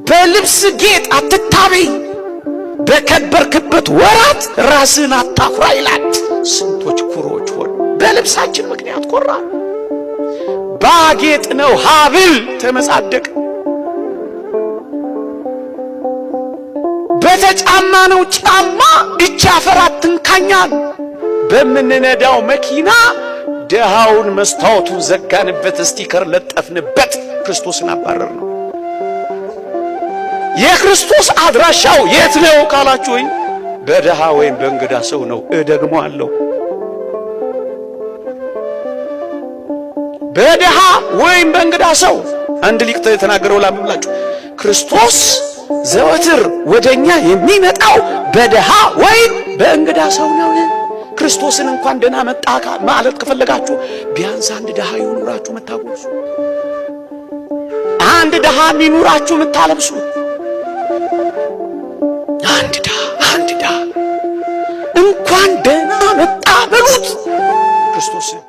በልብስ ጌጥ አትታበይ፣ በከበርክበት ወራት ራስን አታኩራ ይላል። ስንቶች ኩሮች ሆን በልብሳችን ምክንያት ኮራ። ባጌጥ ነው ሀብል ተመጻደቅ፣ በተጫማ ነው ጫማ እቻ ፈራትን ካኛል። በምንነዳው መኪና ደሃውን መስታወቱን ዘጋንበት፣ ስቲከር ለጠፍንበት። ክርስቶስን አባረር ነው። የክርስቶስ አድራሻው የት ነው ካላችሁኝ፣ በደሃ ወይም በእንግዳ ሰው ነው። እደግመዋለሁ፣ በደሃ ወይም በእንግዳ ሰው። አንድ ሊቅ የተናገረው ላምብላችሁ፣ ክርስቶስ ዘወትር ወደኛ የሚመጣው በደሃ ወይም በእንግዳ ሰው ነው። ክርስቶስን እንኳን ደህና መጣ ማለት ከፈለጋችሁ ቢያንስ አንድ ደሃ ይኑራችሁ መታጎሱ፣ አንድ ደሃ ይኑራችሁ መታለብሱ፣ አንድ ደሃ እንኳን ደህና መጣ በሉት ክርስቶስን።